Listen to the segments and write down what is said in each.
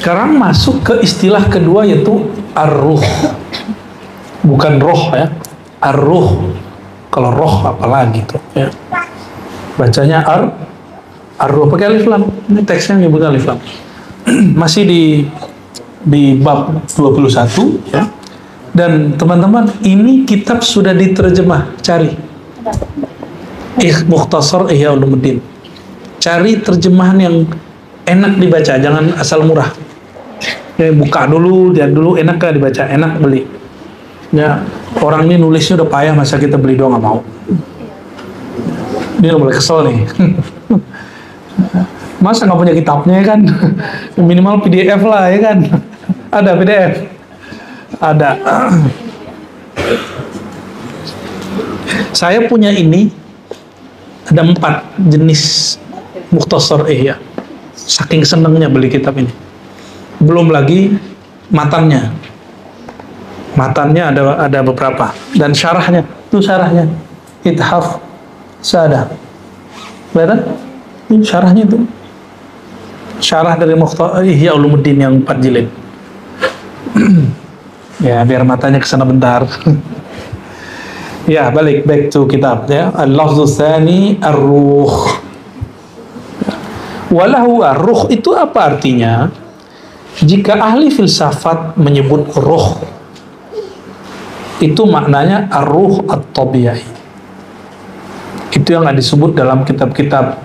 Sekarang masuk ke istilah kedua, yaitu ar-ruh. Bukan roh ya, ar-ruh. Kalau roh apalagi tuh ya. Bacanya ar-ruh pakai alif lam. Ini teksnya menyebut alif lam. Masih di bab 21 ya. Dan teman-teman, ini kitab sudah diterjemah, cari. Mukhtasar Ihya Ulumuddin. Cari terjemahan yang enak dibaca, jangan asal murah. Ya, buka dulu, lihat dulu, enak gak dibaca, enak beli. Ya, orang ini nulisnya udah payah, masa kita beli doang nggak mau. Dia mulai kesel nih. Masa nggak punya kitabnya ya kan? Minimal PDF lah ya kan? Ada PDF? Ada. Saya punya ini, ada 4 jenis Mukhtasar Ihya. Saking senengnya beli kitab ini. Belum lagi matannya. Matannya ada beberapa. Dan syarahnya, itu syarahnya. Ithaf Sadah. Kelihatan? Ini syarahnya itu. Syarah dari Mukhtasar Ihya Ulumuddin yang 4 jilid. Ya, biar matanya kesana bentar. Ya, balik back to kitab ya. Al-lafzu tsani ar-ruh. Walahu ar-ruh itu apa artinya? Jika ahli filsafat menyebut ruh, itu maknanya ar-ruh at-tabi'i. Itu yang disebut dalam kitab-kitab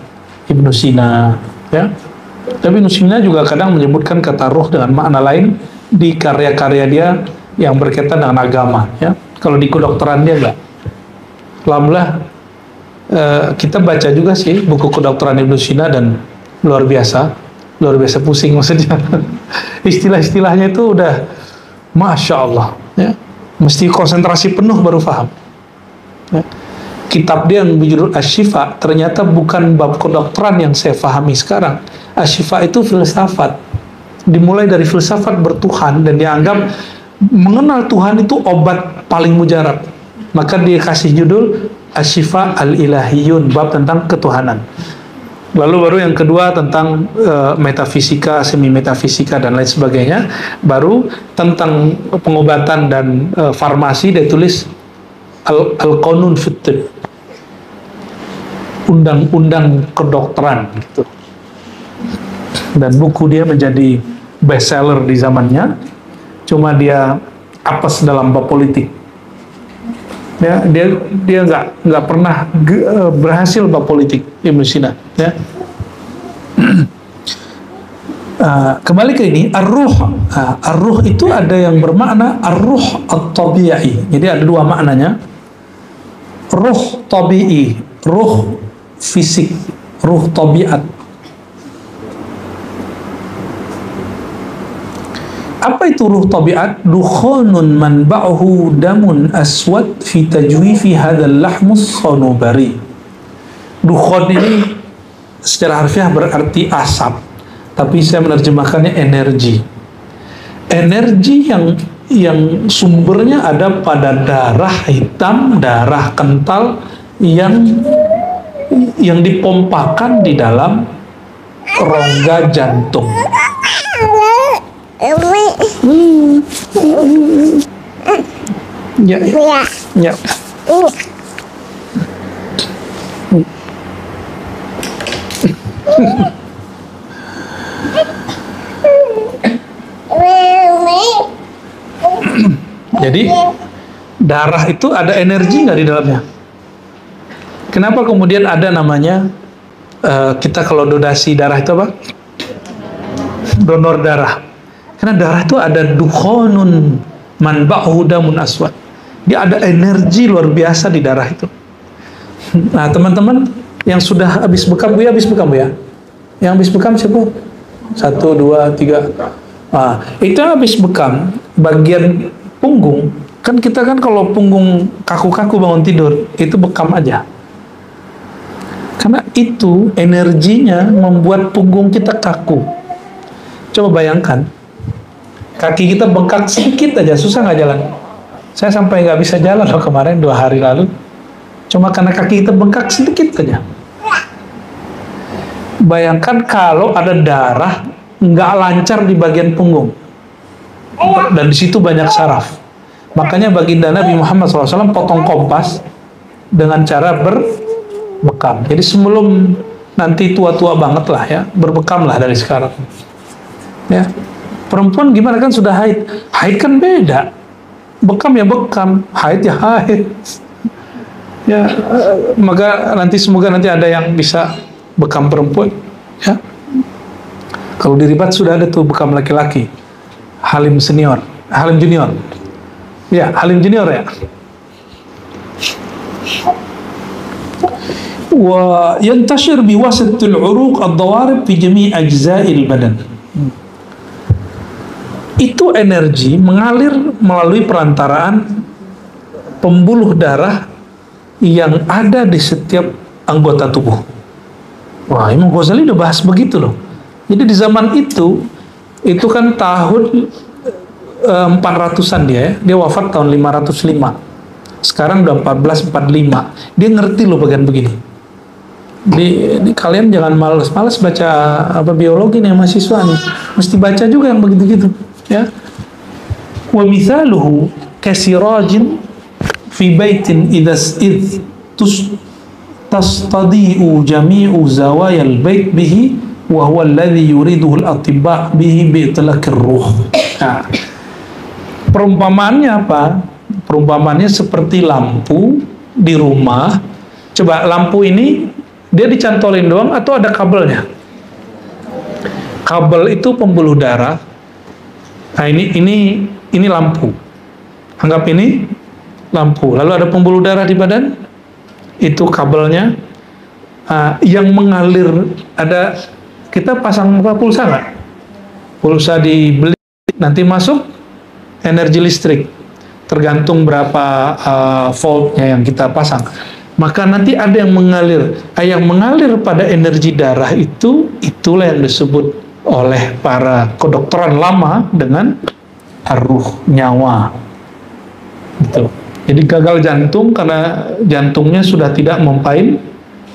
Ibnu Sina ya. Tapi Ibnu Sina juga kadang menyebutkan kata ruh dengan makna lain di karya-karya dia yang berkaitan dengan agama ya. Kalau di kedokteran dia enggak. Alhamdulillah kita baca juga sih buku kedokteran Ibnu Sina dan luar biasa pusing maksudnya. Istilah-istilahnya itu udah Masya Allah ya. Mesti konsentrasi penuh baru paham ya. Kitab dia yang berjudul Asy-Syifa ternyata bukan bab kedokteran yang saya pahami sekarang. Asy-Syifa itu filsafat, dimulai dari filsafat bertuhan dan dianggap mengenal Tuhan itu obat paling mujarab. Maka dia kasih judul Asy-Syifa al-Ilahiyun, bab tentang ketuhanan. Lalu baru yang kedua tentang metafisika, semi metafisika dan lain sebagainya. Baru tentang pengobatan dan farmasi dia tulis Al-Qanun fit Tibb, undang-undang kedokteran gitu. Dan buku dia menjadi bestseller di zamannya. Cuma dia apes dalam bab politik. Ya, dia nggak pernah berhasil bab politik Ibnu Sina. Ya. Kembali ke ini, ar-ruh. Ar-ruh itu ada yang bermakna ar-ruh at-tabi'i. Jadi ada 2 maknanya. Ruh tabi'i, ruh fisik, ruh tabiat. Apa itu ruh tabiat? Dukhanun manba'uhu damun aswad fi tajwifi hadzal lahmus sanubari. Dukhan ini secara harfiah berarti asap, tapi saya menerjemahkannya energi. Energi yang sumbernya ada pada darah hitam, darah kental yang dipompakan di dalam rongga jantung. Ya. Jadi darah itu ada energi nggak di dalamnya? Kenapa kemudian ada namanya kita kalau donasi darah itu apa? Donor darah. Karena darah itu ada dukhonun manba'uhu damun aswad. Dia ada energi luar biasa di darah itu. Nah teman-teman yang sudah habis bekam, habis bekam ya? Yang habis bekam siapa? 1, 2, 3. Nah, itu yang habis bekam bagian punggung. Kan kita kan kalau punggung kaku-kaku bangun tidur, itu bekam aja. Karena itu energinya membuat punggung kita kaku. Coba bayangkan, kaki kita bengkak sedikit aja, susah nggak jalan? Saya sampai nggak bisa jalan loh kemarin 2 hari lalu. Cuma karena kaki kita bengkak sedikit aja. Bayangkan kalau ada darah nggak lancar di bagian punggung, dan di situ banyak saraf. Makanya baginda Nabi Muhammad SAW potong kompas dengan cara berbekam. Jadi sebelum nanti tua-tua banget lah ya, berbekam lah dari sekarang. Ya, perempuan gimana kan sudah haid, haid kan beda, bekam ya bekam, haid ya haid. Ya, maka semoga nanti ada yang bisa bekam perempuan. Ya, kalau di Ribat sudah ada tuh bekam laki-laki, Halim senior, Halim junior. Ya, Halim junior ya. Wa yantashir biwasatil uruq ad-dawarib fi jami' ajza'il badan. Itu energi mengalir melalui perantaraan pembuluh darah yang ada di setiap anggota tubuh. Wah, Imam Ghazali udah bahas begitu loh. Jadi di zaman itu kan tahun 400-an dia wafat tahun 505. Sekarang udah 1445. Dia ngerti loh bagian begini. Di kalian jangan males-males baca biologi nih mahasiswa nih. Mesti baca juga yang begitu-gitu, ya. Wa mithaluhu kasirajin fi baitin idh tastadi'u jami'u zawayal bait bihi wa huwa alladhi yuriduhu al-atibba bihi bi'itlaqir ruh. Nah, perumpamaannya apa? Perumpamaannya seperti lampu di rumah. Coba lampu ini dia dicantolin doang atau ada kabelnya? Kabel itu pembuluh darah. Nah, ini lampu. Anggap ini lampu. Lalu ada pembuluh darah di badan. Itu kabelnya yang mengalir. Kita pasang pulsa nggak? Pulsa dibeli nanti masuk energi listrik. Tergantung berapa voltnya yang kita pasang. Maka nanti ada yang mengalir. Yang mengalir pada energi darah itulah yang disebut oleh para kedokteran lama dengan ar-ruh, nyawa. Gitu. Jadi gagal jantung karena jantungnya sudah tidak mempain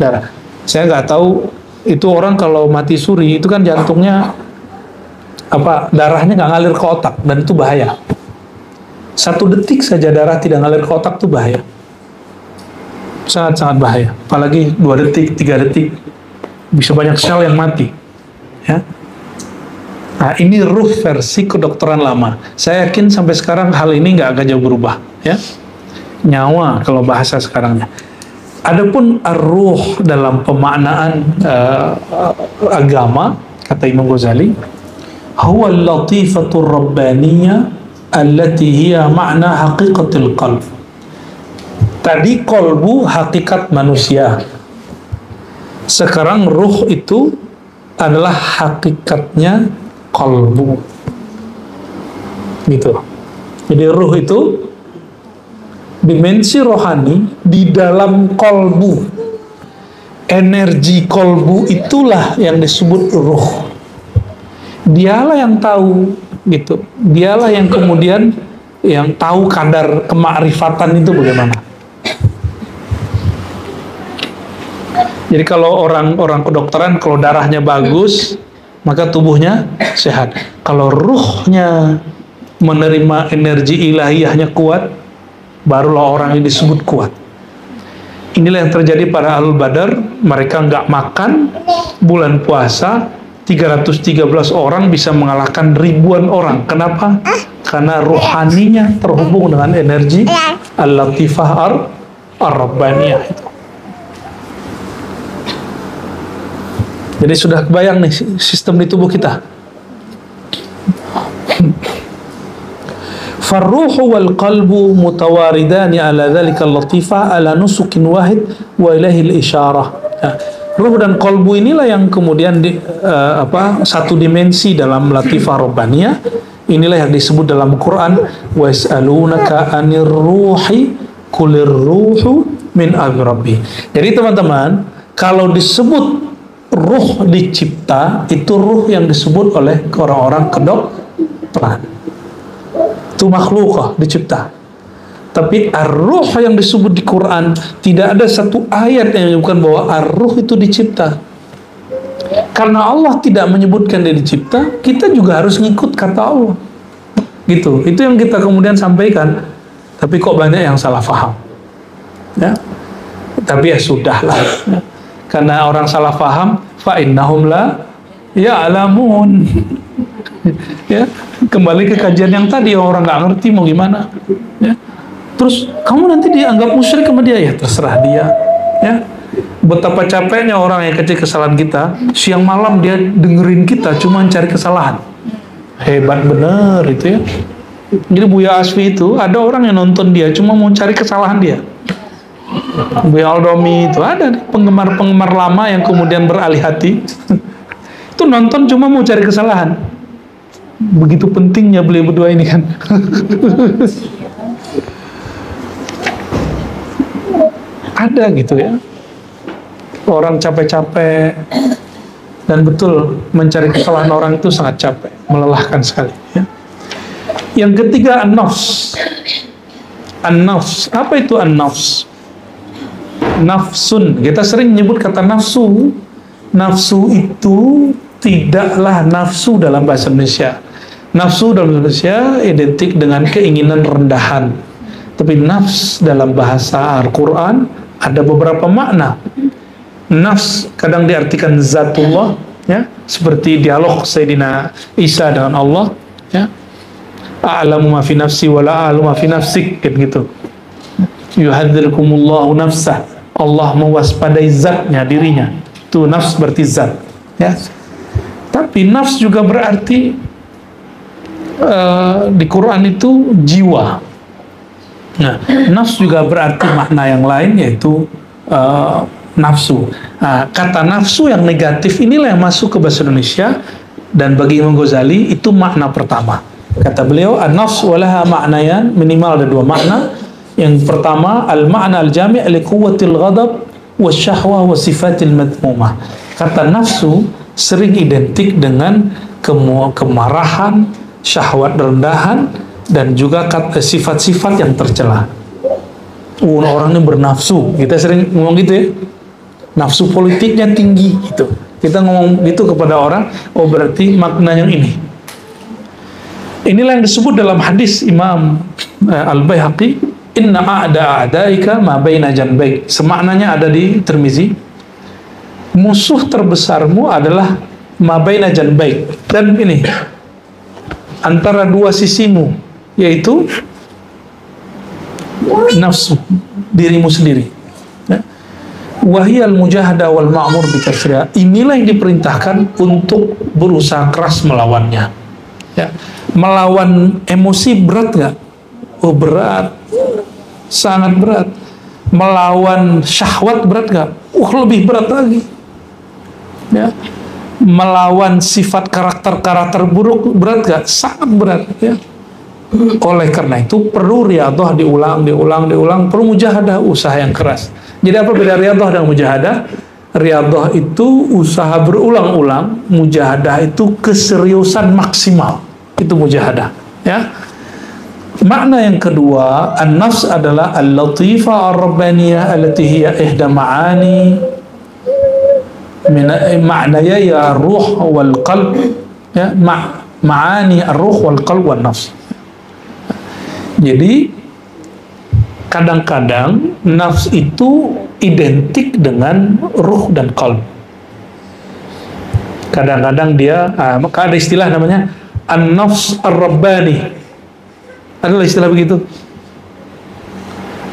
darah. Saya nggak tahu itu orang kalau mati suri itu kan jantungnya darahnya nggak ngalir ke otak, dan itu bahaya. 1 detik saja darah tidak ngalir ke otak itu bahaya. Sangat-sangat bahaya. Apalagi 2 detik, 3 detik bisa banyak sel yang mati. Ya. Nah, ini ruh versi kedokteran lama. Saya yakin sampai sekarang hal ini nggak akan jauh berubah. Ya. Nyawa kalau bahasa sekarangnya. Adapun ar-ruh dalam pemaknaan agama, kata Imam Ghazali, huwa al-latifatur rabbaniyah allati hiya ma'na haqiqatil qalb. Tadi kolbu hakikat manusia. Sekarang ruh itu adalah hakikatnya kolbu. Gitu. Jadi ruh itu dimensi rohani di dalam kolbu. Energi kolbu itulah yang disebut ruh. Dialah yang tahu, gitu. Dialah yang kemudian yang tahu kadar kemakrifatan itu bagaimana. Jadi kalau orang kedokteran, kalau darahnya bagus, maka tubuhnya sehat. Kalau ruhnya menerima energi ilahiyahnya kuat, barulah orang yang disebut kuat. Inilah yang terjadi pada Ahlul Badar. Mereka nggak makan bulan puasa, 313 orang bisa mengalahkan ribuan orang. Kenapa? Karena ruhaninya terhubung dengan energi Al-Latifah Ar-Rabbaniyah itu. Jadi sudah kebayang nih sistem di tubuh kita. Farruhu wal qalbu mutawaridani ala dhalika al-latifah ala nusukin wahid wa ilahil isyarah. Ruh dan kolbu inilah yang kemudian satu dimensi dalam latifah rabbaniyah. Inilah yang disebut dalam Quran, wa yas'alunaka 'anir ruhi qulir ruhu min amri rabbi. Jadi teman-teman, kalau disebut ruh dicipta, itu ruh yang disebut oleh orang-orang kedokteran. Itu makhlukah dicipta. Tapi ar-ruh yang disebut di Quran, tidak ada satu ayat yang menyebutkan bahwa ar-ruh itu dicipta. Karena Allah tidak menyebutkan dia dicipta, kita juga harus ngikut kata Allah. Gitu. Itu yang kita kemudian sampaikan. Tapi kok banyak yang salah paham. Ya. Tapi ya sudahlah. Ya. Karena orang salah paham, fa innahum la ya'lamun. Ya, kembali ke kajian yang tadi, orang nggak ngerti mau gimana. Ya. Terus kamu nanti dianggap musyrik sama dia, ya terserah dia. Ya. Betapa capeknya orang yang kecil kesalahan kita, siang malam dia dengerin kita cuma cari kesalahan. Hebat bener itu ya. Jadi Buya Asfi itu ada orang yang nonton dia cuma mau cari kesalahan dia. Buya Aldomi itu ada penggemar-penggemar lama yang kemudian beralih hati. Itu nonton cuma mau cari kesalahan. Begitu pentingnya beliau berdua ini kan. Ada gitu ya. Orang capek-capek, dan betul mencari kesalahan orang itu sangat capek, melelahkan sekali ya. Yang ketiga, an-nafs. An-nafs, apa itu an-nafs? Nafsun, kita sering menyebut kata nafsu. Nafsu itu tidaklah nafsu dalam bahasa Indonesia. Nafsu dalam bahasa Indonesia identik dengan keinginan rendahan. Tapi nafs dalam bahasa Al-Quran ada beberapa makna. Nafs kadang diartikan zatullah, ya, seperti dialog Sayyidina Isa dengan Allah, ya. A'lamu ma fi nafsi wa la a'lamu ma fi nafsik, kan gitu. Yuhadzirkumullahu nafsah. Allah mewaspadai zatnya, dirinya. Itu nafs berarti zat, ya. Tapi nafs juga berarti di Quran itu jiwa. Nah, nafs juga berarti makna yang lain, yaitu nafsu. Nah, kata nafsu yang negatif inilah yang masuk ke bahasa Indonesia, dan bagi Imam Ghazali itu makna pertama. Kata beliau, an-nafs walaha ma'nayan, minimal ada dua makna. Yang pertama, al-ma'na al-jami' li quwwatil ghadab wasyahwah wa sifatil madmumah. Kata nafsu sering identik dengan kemarahan, syahwat rendahan, dan juga sifat-sifat yang tercela. Orang ini bernafsu, kita sering ngomong gitu ya. Nafsu politiknya tinggi gitu. Kita ngomong gitu kepada orang, oh berarti makna yang ini. Inilah yang disebut dalam hadis Imam Al-Baihaqi, inna a'da a'daika ma baina janbaik. Semaknanya ada di Tirmizi. Musuh terbesarmu adalah ma baina janbaik. Dan ini antara dua sisimu, yaitu nafsu, dirimu sendiri. Wahiyal mujahadah wal ma'mur bikasriha. Inilah yang diperintahkan untuk berusaha keras melawannya. Ya. Melawan emosi berat nggak? Oh berat, sangat berat. Melawan syahwat berat nggak? Lebih berat lagi. Ya. Melawan sifat karakter buruk berat nggak? Sangat berat. Ya. Oleh karena itu perlu riyadhah diulang, perlu mujahadah, usaha yang keras. Jadi apa beda riyadhah dan mujahadah? Riyadhah itu usaha berulang-ulang, mujahadah itu keseriusan maksimal. Itu mujahadah, ya. Makna yang kedua, an-nafs adalah al-latifah ar-rabbaniyah allati hiya ihda ma'ani ma'naya ya ruh wal qalb, ya, ma'ani ar-ruh wal qalb wal nafs. Jadi kadang-kadang nafs itu identik dengan ruh dan qalb. Kadang-kadang dia, maka ada istilah namanya an-nafs ar-rabbani. Adalah istilah begitu.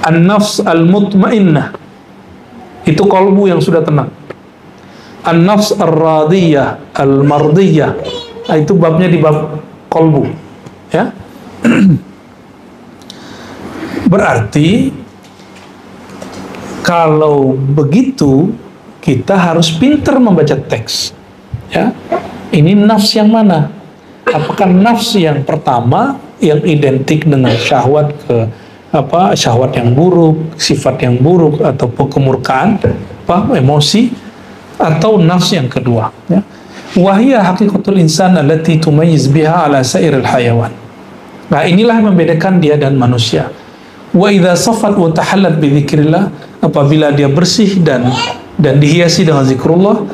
An-nafs al-mutmainnah, itu qalbu yang sudah tenang. An-nafs ar-radiyah, al-mardiyah, itu babnya di bab qalbu, ya. Berarti kalau begitu kita harus pintar membaca teks, ya. Ini nafs yang mana? Apakah nafs yang pertama yang identik dengan syahwat syahwat yang buruk, sifat yang buruk, atau kemurkaan, emosi, atau nafs yang kedua, ya. Wahiyya haqiqatul insan allati tumayyiz biha ala sairil hayawan. Nah, inilah yang membedakan dia dan manusia. Wa idza safat wa tahallat bi dzikrillah, apabila dia bersih dan dan dihiasi dengan zikrullah,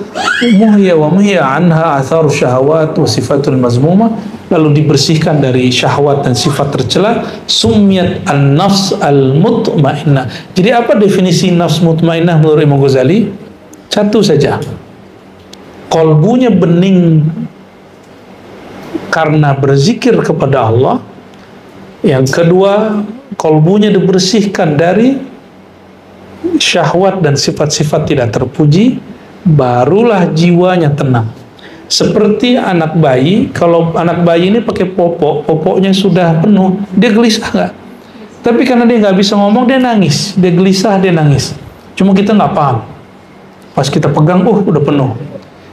muhya wa muhya anha atharu syahawat wa sifatul mazmumah, lalu dibersihkan dari syahwat dan sifat tercela, sumiyat an-nafs al-mutmainnah. Jadi apa definisi nafs mutmainnah menurut Imam Ghazali? Satu saja, kolbunya bening karena berzikir kepada Allah. Yang kedua, kolbunya dibersihkan dari syahwat dan sifat-sifat tidak terpuji, barulah jiwanya tenang. Seperti anak bayi, kalau anak bayi ini pakai popoknya sudah penuh, dia gelisah nggak? Tapi karena dia nggak bisa ngomong, dia nangis, dia gelisah, dia nangis. Cuma kita nggak paham. Pas kita pegang, udah penuh.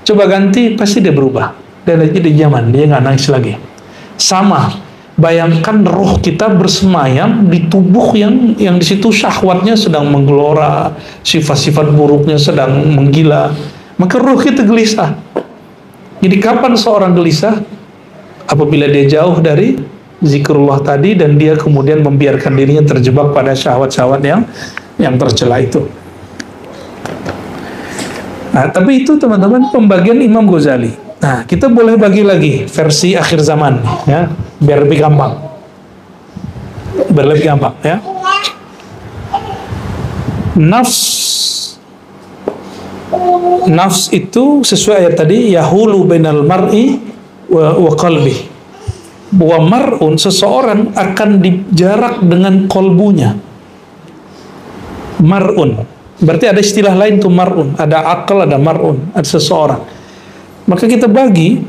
Coba ganti, pasti dia berubah. Dan lagi di zaman, dia nggak nangis lagi. Sama. Bayangkan roh kita bersemayam di tubuh yang di situ syahwatnya sedang menggelora, sifat-sifat buruknya sedang menggila, maka roh kita gelisah. Jadi kapan seorang gelisah? Apabila dia jauh dari zikrullah tadi dan dia kemudian membiarkan dirinya terjebak pada syahwat-syahwat yang tercela itu. Nah, tapi itu teman-teman pembagian Imam Ghazali. Nah, kita boleh bagi lagi versi akhir zaman, ya, biar lebih gampang. Biar lebih gampang, ya. Nafs itu sesuai ayat tadi, yahulu bainal mar'i wa qalbi. Bahwa mar'un, seseorang akan dijarak dengan kolbunya. Mar'un. Berarti ada istilah lain tuh mar'un, ada akal, ada mar'un, ada seseorang. Maka kita bagi,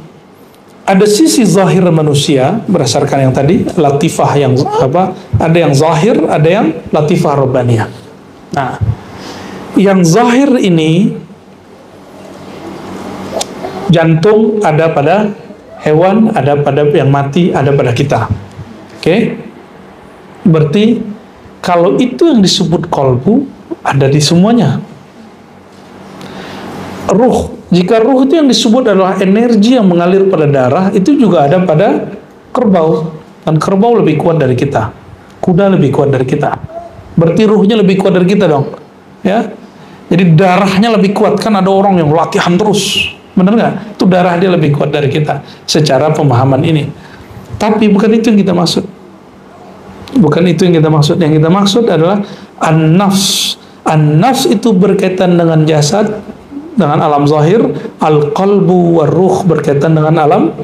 ada sisi zahir manusia berdasarkan yang tadi latifah yang ada yang zahir, ada yang latifah rabbaniyah. Nah, yang zahir ini jantung ada pada hewan, ada pada yang mati, ada pada kita. Oke? Berarti kalau itu yang disebut kolbu ada di semuanya. Ruh, jika ruh itu yang disebut adalah energi yang mengalir pada darah, itu juga ada pada kerbau. Dan kerbau lebih kuat dari kita, kuda lebih kuat dari kita. Berarti ruhnya lebih kuat dari kita dong, ya. Jadi darahnya lebih kuat. Kan ada orang yang latihan terus, benar nggak? Itu darah dia lebih kuat dari kita secara pemahaman ini. Tapi bukan itu yang kita maksud. Bukan itu yang kita maksud. Yang kita maksud adalah an-nafs. An-nafs itu berkaitan dengan jasad, dengan alam zahir. Al-qalbu war-ruh berkaitan dengan alam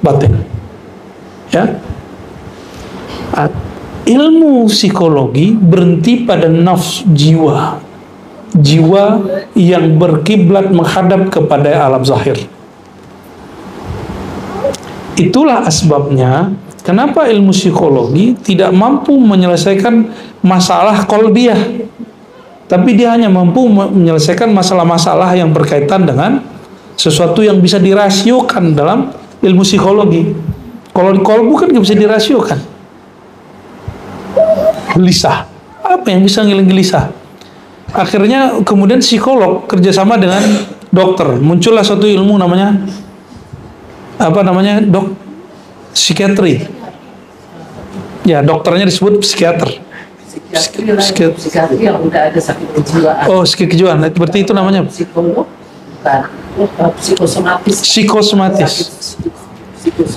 batin, ya. Ilmu psikologi berhenti pada nafs, jiwa yang berkiblat menghadap kepada alam zahir. Itulah asbabnya kenapa ilmu psikologi tidak mampu menyelesaikan masalah qalbiyah, tapi dia hanya mampu menyelesaikan masalah-masalah yang berkaitan dengan sesuatu yang bisa dirasiokan dalam ilmu psikologi. Kalau di kolbu kan nggak bisa dirasiokan. Gelisah, apa yang bisa ngiling gelisah? Akhirnya kemudian psikolog kerjasama dengan dokter, muncullah suatu ilmu namanya psikiatri. Ya, dokternya disebut psikiater. Psikiatri yang udah ada sakit kejiwaan. Oh, sakit kejiwaan. Berarti itu namanya psikolog, bukan psikosomatis. Psikosomatis.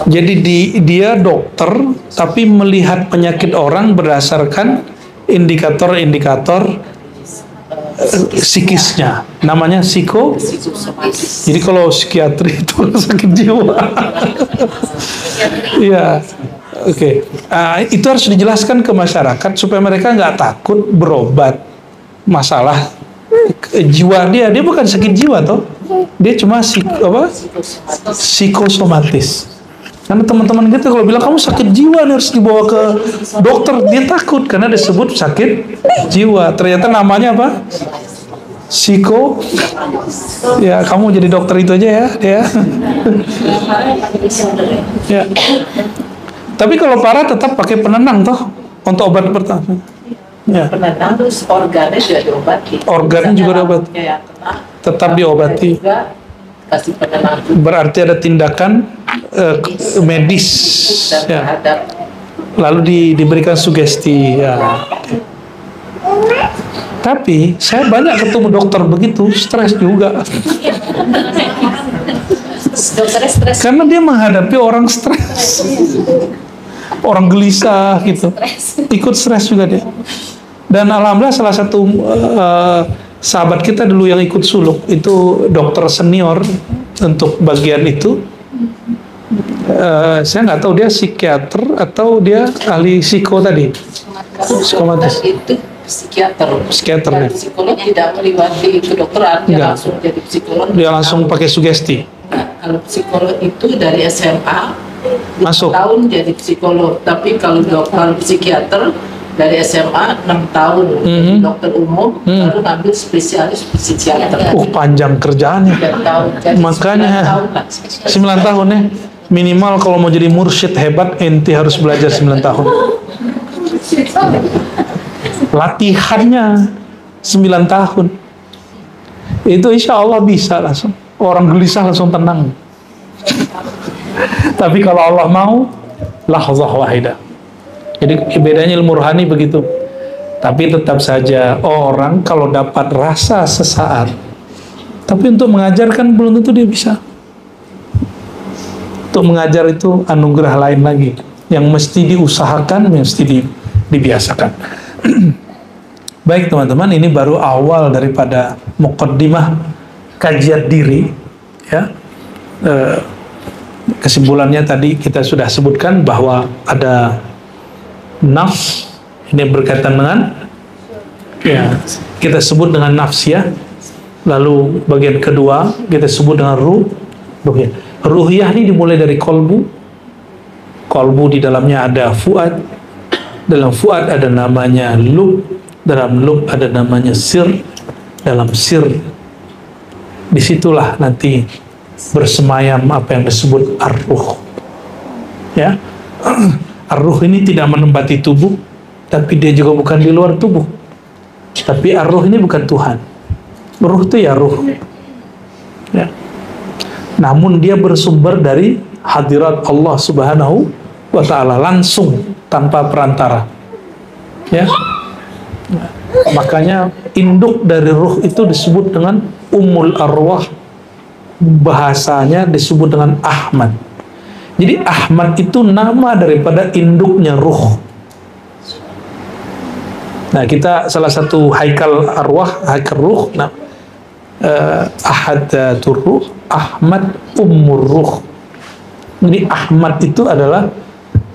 Jadi dia dokter tapi melihat penyakit orang berdasarkan indikator-indikator psikisnya. Namanya psikosomatis. Jadi kalau psikiatri itu sakit jiwa. Iya. Oke, itu harus dijelaskan ke masyarakat supaya mereka nggak takut berobat masalah jiwa dia. Dia bukan sakit jiwa toh, dia cuma psikosomatis. Karena teman-teman kita kalau bilang kamu sakit jiwa nih, harus dibawa ke dokter, dia takut karena disebut sakit jiwa. Ternyata namanya apa? Ya, kamu jadi dokter itu aja ya, dia. Ya. Tapi kalau parah tetap pakai penenang toh untuk obat pertama. Ya. Penenang terus organnya juga diobati. Organnya juga diobati. Tetap diobati. Juga kasih penenang. Berarti ada tindakan medis. Ya. Lalu diberikan sugesti. Ya. Tapi saya banyak ketemu dokter begitu, stres juga. Dokternya stres. Karena dia menghadapi orang stres, orang gelisah gitu, ikut stres juga dia. Dan alhamdulillah salah satu sahabat kita dulu yang ikut suluk itu dokter senior untuk bagian itu. Saya nggak tahu dia psikiater atau dia ahli psiko tadi. Psikomatis. Itu psikiater. Ya. Psikolog tidak melewati kedokteran, dia Enggak. langsung jadi psikolog. Dia langsung pakai sugesti. Nah, kalau psikolog itu dari SMA Masuk. 5 tahun jadi psikolog, tapi kalau dokter psikiater dari SMA 6 tahun jadi dokter umum, baru ngambil spesialis psikiater. Panjang kerjaannya. 3 tahun. Jadi Makanya 9 tahun lah. 9 tahun ya. Minimal kalau mau jadi mursyid hebat, ente harus belajar 9 tahun. Latihannya 9 tahun. Itu insya Allah bisa langsung. Orang gelisah langsung tenang. Tapi kalau Allah mau, lahzah wahidah. Jadi bedanya ilmu rohani begitu. Tapi tetap saja orang kalau dapat rasa sesaat, tapi untuk mengajarkan belum tentu dia bisa. Untuk mengajar itu anugerah lain lagi, yang mesti diusahakan, mesti dibiasakan. Baik teman-teman, ini baru awal daripada muqaddimah kajian diri, ya. Kesimpulannya tadi kita sudah sebutkan bahwa ada nafs, ini berkaitan dengan, ya, kita sebut dengan nafsiyah. Lalu bagian kedua kita sebut dengan ruhiyah. Ruhiyah ini dimulai dari kolbu. Kolbu di dalamnya ada fuad. Dalam fuad ada namanya lub. Dalam lub ada namanya sir. Dalam sir, disitulah nanti bersemayam apa yang disebut ar-ruh. Ya, ar-ruh ini tidak menempati tubuh, tapi dia juga bukan di luar tubuh. Tapi ar-ruh ini bukan Tuhan. Ruh itu ya ruh. Ya. Namun dia bersumber dari hadirat Allah Subhanahu wa Ta'ala, langsung tanpa perantara. Ya. Makanya induk dari ruh itu disebut dengan Ummul Arwah. Bahasanya disebut dengan Ahmad. Jadi Ahmad itu nama daripada induknya ruh. Nah, kita salah satu haikal arwah, haikal ruh, nah, Ahadatur Ruh, Ahmad Ummur Ruh. Jadi Ahmad itu adalah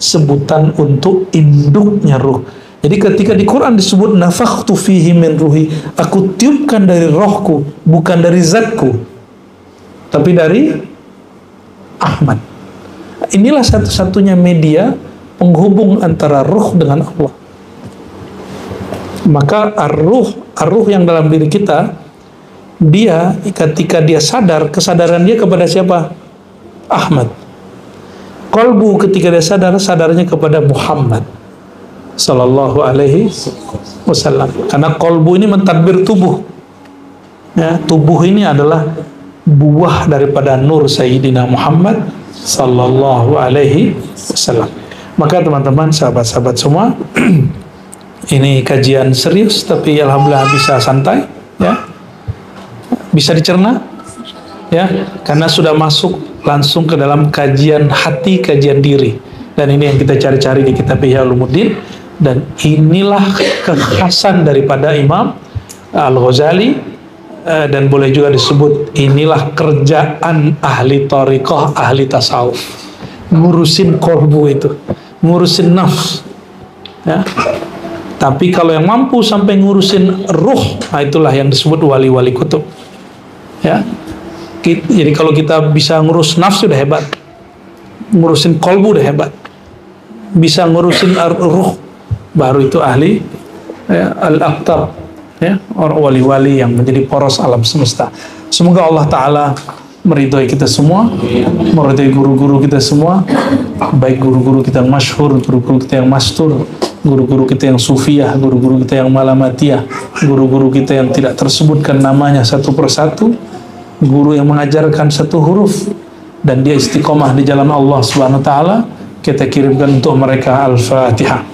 sebutan untuk induknya ruh. Jadi ketika di Quran disebut nafakhtu fihi min ruhi, aku tiupkan dari rohku, bukan dari zatku, tapi dari Ahmad. Inilah satu-satunya media penghubung antara ruh dengan Allah. Maka ar-ruh yang dalam diri kita, dia ketika dia sadar, kesadaran dia kepada siapa? Ahmad. Qalbu ketika dia sadar, sadarnya kepada Muhammad sallallahu alaihi wasallam. Karena qalbu ini mentadbir tubuh. Ya, tubuh ini adalah buah daripada nur Sayyidina Muhammad sallallahu alaihi wasallam. Maka teman-teman, sahabat-sahabat semua, ini kajian serius tapi alhamdulillah bisa santai, ya. Bisa dicerna, ya, karena sudah masuk langsung ke dalam kajian hati, kajian diri. Dan ini yang kita cari-cari di kitab Ihya Ulumuddin. Dan inilah kekhasan daripada Imam Al-Ghazali, dan boleh juga disebut inilah kerjaan ahli thariqah, ahli tasawuf. Ngurusin kolbu itu, ngurusin nafs, ya. Tapi kalau yang mampu sampai ngurusin ruh, nah itulah yang disebut wali-wali kutub. Ya. Jadi kalau kita bisa ngurus nafsu udah hebat, ngurusin kolbu udah hebat, bisa ngurusin ruh, baru itu ahli, ya, al-aqtab, ya, orang wali-wali yang menjadi poros alam semesta. Semoga Allah Ta'ala meridhai kita semua, meridhai guru-guru kita semua, baik guru-guru kita yang masyhur, guru-guru kita yang mastur, guru-guru kita yang sufiyah, guru-guru kita yang malamatiyah, guru-guru kita yang tidak tersebutkan namanya satu persatu, guru yang mengajarkan satu huruf dan dia istiqomah di jalan Allah Subhanahu wa taala. Kita kirimkan untuk mereka Al-Fatihah.